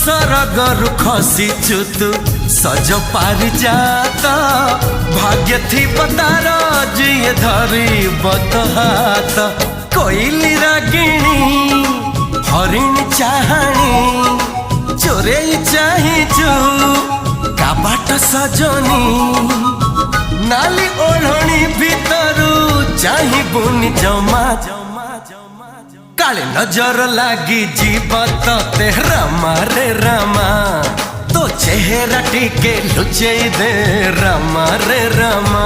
सरगरु खसीचु तू सज पारि जात भाग्य थी तार जिए धरी बत हाथ कोइली रागिणी हरिण चाहाणी चोरे चाहिचु काबाट सजनी नाली ओढ़णी भीतरू चाहिबुनी जमा काले नजर लागी जीव ते रामा रे रामा तो चेहरा टिके लुचे दे रामा रे रामा।